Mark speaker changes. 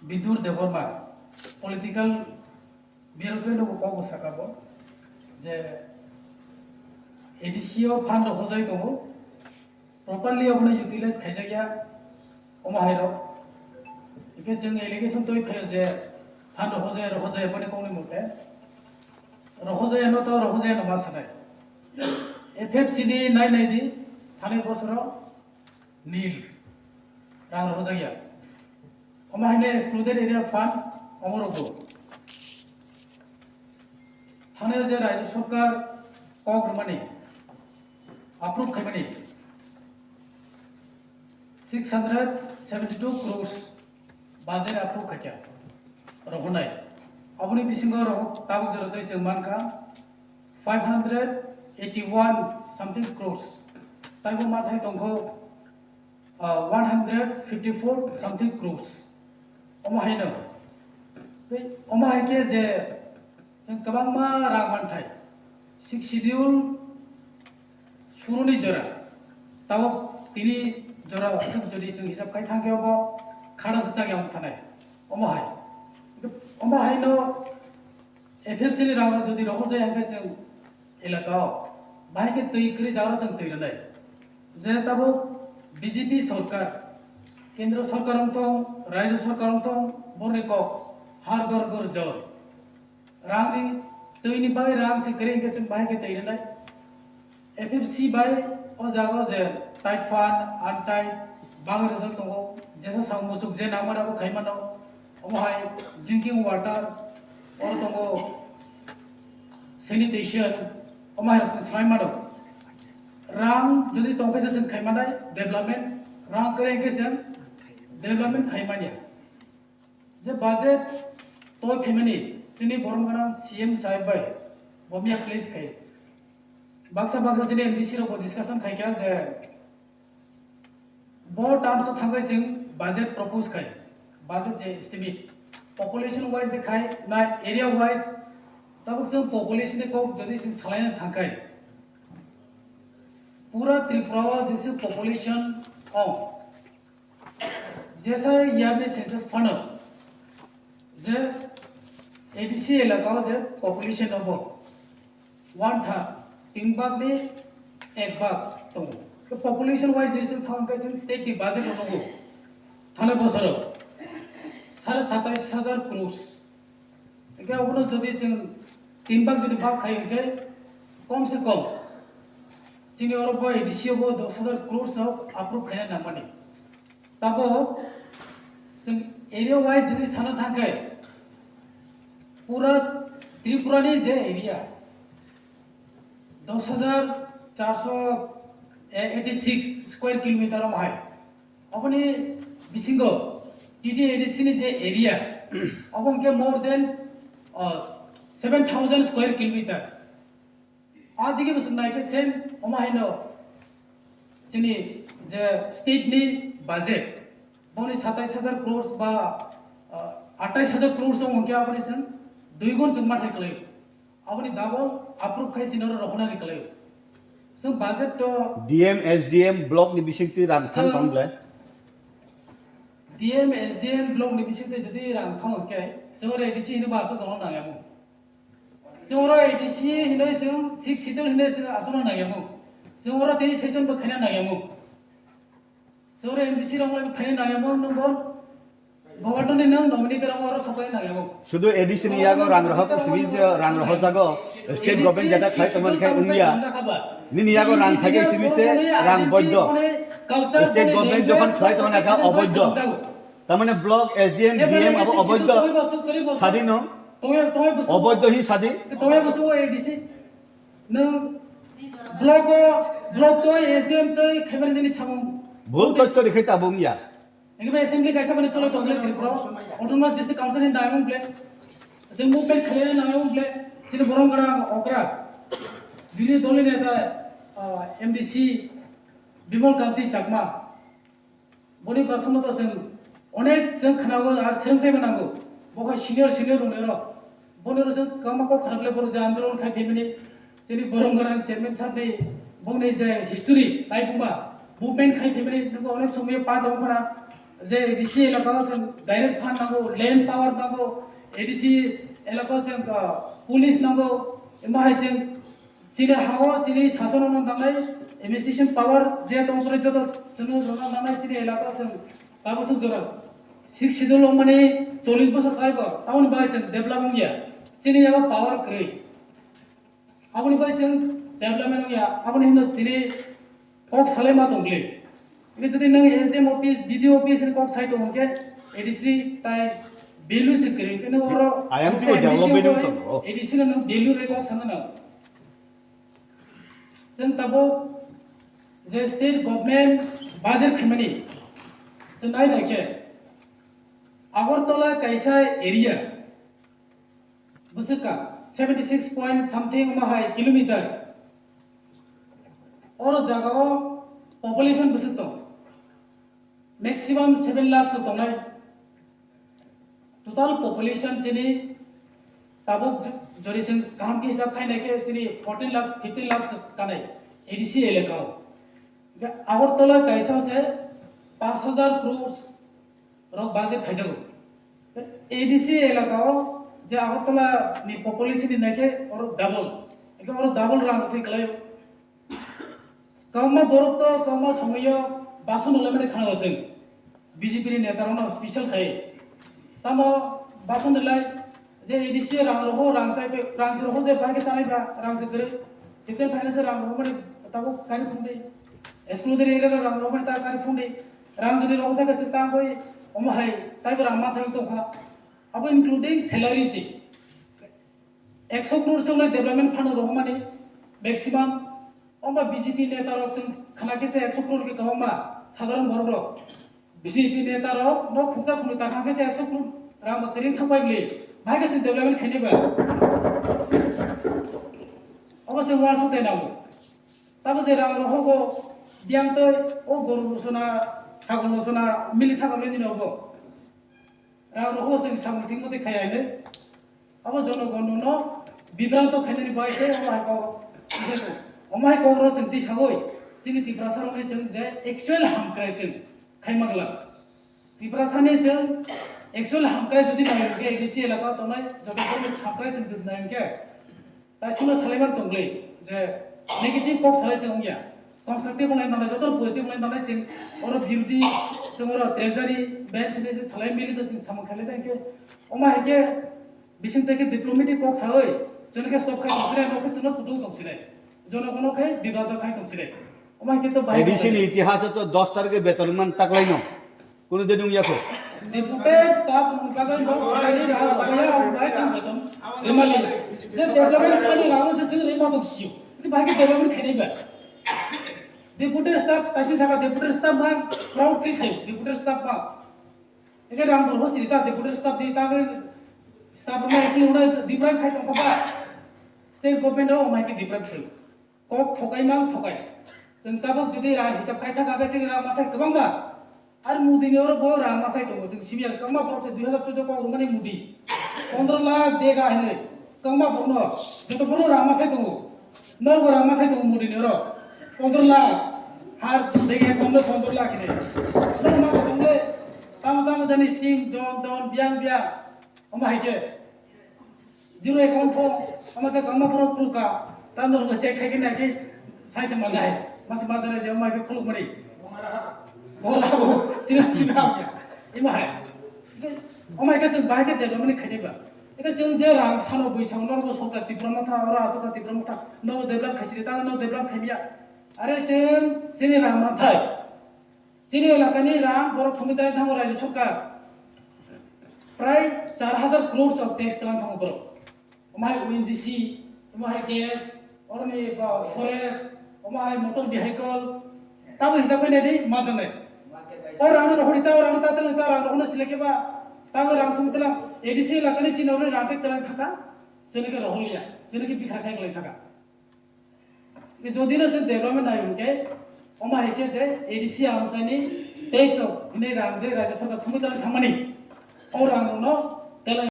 Speaker 1: Bidur Devorma, political bureaucrat of Kobo Sakabo, the Edisio Pando Hosei properly of utilize Kajaya, Omahiro. You get some allegation to it there, Pando Jose or Jose Poniconi Mute, Jose Noto or Jose and Masane. FFCD 980, Tane Bosro, Neil, Ran Hosea. Omahine excluded area fund, Omorogo. Thane Jera, Sokar, Kog money, approved company. 672 crores बाजार approved कच्चा रोहनाई अपनी बिसिंगो रोह Tabuk जरूरत है जमान का 581 something crores ताइबो माथाई तंगो 154 something crores ओमाहाय न बे ओमाहाय के जे जों गोबां मा रां मोनथाय 6 schedule सुरुनि जरा ताबो तिनि जरा सब जदि जों हिसाब खाय थांगायावबो खाडासो जागायाव थानाय ओमाहाय न एफएफसी नि राव जदि रहो जाय हांखे जों इलाकाव बाहायके तैक्रि जारा जों तैरनाय जे ताबो बीजेपी सरकार केंद्र सरकारं तो राज्य सरकारं तो बनेको हार गर गर जल रांनि तैनि बाय रां से करेंगे जों बाहायके तैरनाय एफएफसी बाय ओ जागा जे टाइट फान अनटाइट बांगरे जों दंगो जेसा सामुजुक जे नामाराबो खायमानो ओमाहाय ड्रिंकिंग वाटर और दंगो सैनिटेशन ओमाहाय जों स्रायमानो रां जदि तंखायसे जों खायमानाय डेभलपमेंट रां करेंगे जों डेभलपमेंट खायमानिया जे बजेट तो खायमानि जोंनि बरमगाना सीएम साहेब बाय बमिया प्लेस खाय बाक्सा जोंनि एमडीसी रावबो डिस्कशन खायखा जे बहुत टाइम से थांगे जों बजेट प्रपोज खाय बजेट जे एस्टिमेट पॉपुलेशन वाइज देखाय ना एरिया वाइज तब जों पॉपुलेशन को जदि जों सालायनो थांखाय पूरा त्रिपुरा जैसे पॉपुलेशन हो जैसा यहाँ में सेंसस फंड जे एबीसी इलाका जे पॉपुलेशन हो 1 था 3 भाग में 1 भाग तो तो पॉपुलेशन वाइज जैसे थांगे जों स्टेट की बजेट होगो थाने बोसरो 27,500 crores क्या उनो जदि जों 3 भाग जदि भाग खायो कम से कम जोंनि अरबो एडिसियावबो 10,000 crores अप्रूव खायना नामानि ताबो जों एरिया वाइज जदि साना थांगे पूरा त्रिपुरानि जे एरिया 10,486 स्क्वायर किलोमीटर माय अपनी बिसिंगो टीटी एडिसी नि जे एरिया अपन के मोर देन 7,000 स्क्वायर किलोमीटर आदिके बसनाय के सेम अमाहायनो जोंनि जे स्टेट नि बजेट बनि 27,000 crores बा 28,000 crores दं के अपनी जों 2 गुण जों माथाय खलायो अपनी दाबो अप्रूव खायसिनो रखनानै खलायो जों बजेट तो
Speaker 2: डीएम एसडीएम ब्लॉक नि बिसिंगति रां थां थांब्ला
Speaker 1: डीएम एसडीएम ब्लॉक नि बिसिंगति जदि रां थांके जों एडीसी हिनो बासो दङ नायामु जों एडीसी हिनो जों 6 schedule हिनो जों आसनो नायामु जों दै सेशन बो खायना नायामु जों एमबीसी रंलाय खायना नायामु नंगो गवर्नमेंट ने नॉमिनी तरह और थोकै नायामु
Speaker 2: सुदु एडीसी नि यागो रां रहक सिबि रां रह जागो स्टेट गवर्नमेंट जाता खाय तमन खाय उनिया नि यागो रां थागे सिबि से रां बद्ध स्टेट गवर्नमेंट जखन खाय तमन का अबद्ध तमने ब्लॉक एसडीएम डीएम अब अबद्ध सादिन अबद्ध ही सादि
Speaker 1: तोय बसु एडीसी न ब्लॉक तो एसडीएम तो खायबानि दिनि सामु
Speaker 2: भूल तथ्य रिखायता बुंगिया
Speaker 1: इनके असेंबली कैसा बने चलो तो अगले त्रिपुरा ऑटोनोमस डिस्ट्रिक्ट काउंसिल इन दायमन प्ले जों मूवमेंट खले नायमन प्ले सिन बरमगड़ा ओकरा बिनि दलनि नेता एमडीसी बिमल कांति चाकमा बनि बासनो तो जों अनेक जों खनागो आर सोलोंथाय बनांगौ बहा सिनियर उनेरो बनेरो जों कामाखौ खनाबले बर जा आंदोलन खाय फेमिनि जोंनि बरमगड़ा चेयरमैन साहब नि बंनि जे हिस्ट्री नायबुमा मूवमेंट खाय फेमिनि नंगौ अनेक समय पा दंफोरा जे एडीसी एलाका जों डाइरेक्ट फान्ड नांगौ लैंड पावर नांगौ एडीसी एलाका जों पुलिस नांगौ एमाहाय जों चिने हागो चिने शासन नांनाय एडमिनिस्ट्रेशन पावर जे दंसरे जतो जों जना नांनाय चिने एलाका जों ताबो जों जरा 6 शेड्यूल माने 40 बोसोर कायबो टाउन बाय जों डेभलपमेंट या चिने याव पावर ग्रै आबनि बाय जों डेभलपमेंट या आबनि हिन दिने कक साले मा दंले इबे जदि नों एसडीएम ऑफिस बीडीओ ऑफिस कक साइड दंके एडीसी ताय वैल्यू से करे कि नों और
Speaker 2: आयाम तो डेवलपमेंट तो
Speaker 1: एडीसी नों वैल्यू रे कक सानना जों ताबो जे स्टेट गवर्नमेंट बाजेट खामानि जों नायनायके आगरतला कैसा एरिया बुझका 76 पॉइंट समथिंग माहाय किलोमीटर और जगह पॉपुलेशन बुझतो मैक्सिमम 7 लाख से तोनाय टोटल पॉपुलेशन जिनी ताबो जरी जों काम के हिसाब खाइनाय के जिनी 14 लाख 15 लाख से कानाय एडीसी एलाका आगरतला कैसा से 5000 करोड़ रक बाजेट खाइजागो एडीसी एलाका जे आगरतला नि पॉपुलेशन नि नाके और डबल रां थैखलाय कमा बरत कमा समय बासन लमने खाना जों बीजेपी नि नेता रनो स्पेशल खाय तम बासन लाय जे एडीसी रां रहो रां साइ पे रां से रहो जे बाके तानाय बा रां से करे जिते फाइनेंस रां रहो माने ताबो कारि फुंदे एक्सक्लूडेड एरिया रां रहो माने ता कारि फुंदे रां जदि रहो थाके से ता होय ओमहाय ताइबो रां मा थाय तोखा अब इंक्लूडिंग सैलरी से 100 करोड़ से डेवलपमेंट फंड रहो माने मैक्सिमम ओमा बीजेपी नेता रok जों खानाके से 100 करोड़ के कहमा साधारण घर रok बीजेपी नेता रok न खुजा खुनि ताखाके से 100 करोड़ रां बकरिं थापाइब्ले भागे से डेवलपमेंट खानेबा अब से वाल सुते नांगौ तब जे रां रहोगो दियांत ओ गरु सना सागल सना मिलि थागले दिनावगो रां रहो जों सामथिं मते खायायनो अब जनगण न बिब्रांत खायनानि बायसे ओमाय को इसेको ओमाय को जों दिसागय जोंनि तिब्रासारनि जों जे एक्चुअल हामक्राय जों खायमागला तिब्रासानि जों एक्चुअल हामक्राय जुदि नायके एडीसी एलाका तनाय जगतनि हामक्राय जों दोननायके दासिमबो सालायबार दंलै जे नेगेटिव कक सालाय जों या कंस्ट्रक्टिव बनाय नालाय जत पजिटिव बनाय नालाय जों और बिरुदि जों और ट्रेजारी बैंक से सालाय मिलि जों सामो खाले देके ओमाय के बिसिंते के डिप्लोमेटिक कक साय जनके स्टॉप खाय तोसरे नके सुनो कुदु तोसरे जनगण खाय विवाद खाय तोसरे ओमाय के तो
Speaker 2: एडीसी नि इतिहास तो 10 तारिख वेतनमान तकलाइनो कोनो दिन याको
Speaker 1: डिप्यूटेड स्टाफ मुकागन बो साइनि रा भया बाय जों बेतन रिमाली जे डेवलपमेंट खाली राव से जों रेमा दक्सियो कि बाकी डेवलपमेंट खायनिबा डिप्यूटेड स्टाफ तासि साका डिप्यूटेड स्टाफ मा प्राउड क्लिक है डिप्यूटेड स्टाफ मा एके राम बरहो सिरिता डिप्यूटेड स्टाफ देता के स्टाफ मा एकली उडा डिप्राइव खाय तंखबा स्टेट गवर्नमेंट ओ माइके डिप्राइव खाय कक थकाय मा थकाय जों ताबक जुदि रा हिसाब खाय थाका से रा माथाय गोबांबा आरो मुदिनि और बो रा माथाय दङ जों सिमिया कमा प्रोसेस 2014 को गमानि मुदि 15 लाख देगा हैनो कमा बनो जतो बनो रा माथाय दङ नरबो रा माथाय दङ मुदिनि और 15 लाख हार देगा कमनो 15 लाख हैनो नर मा दङले ताम जानि स्कीम जन दन बियां बिया अमायके जीरो अकाउंट फो अमाके कमा प्रो प्रुका तानर बो चेक खायके नाके साइसे मानाय मासे मादरे जे अमायके खुलुक मरि बोला वो सिना या इमाय अमायके जों बायके डेवलपमेंट खायनेबा एका जों जे रां सानो बैसाव नरबो सरकार तिब्रमथा और आजका तिब्रमथा नो डेवलप खायसिरि ता नो डेवलप खायबिया आरो जों जोंनि रां माथाय जोंनि इलाकानि रां बर' थंगिदानि थाङो राज्य सरकार प्राय 4000 करोड़ सब टैक्स तलां थाङो बर' अमाय ओएनजीसी अमाय गैस और नि फरेस्ट अमाय मोटर वेहिकल ताबो हिसाब फैनाय दे मा जानाय और रां रहोनिता और रां तातल ता रां रहोनो सिलेकेबा तागो रां थंगितला एडीसी इलाकानि चिनावनो रांके तलां थाका जोंनिके रहोलिया जोंनिके बिखा खायगलाय थाका कि जदिनो जों डेवलपमेंट नायके अमाय के जे एडीसी आमसानि टैक्स इने रां जे राज्य सरकार थंगितला थांमानि और रां न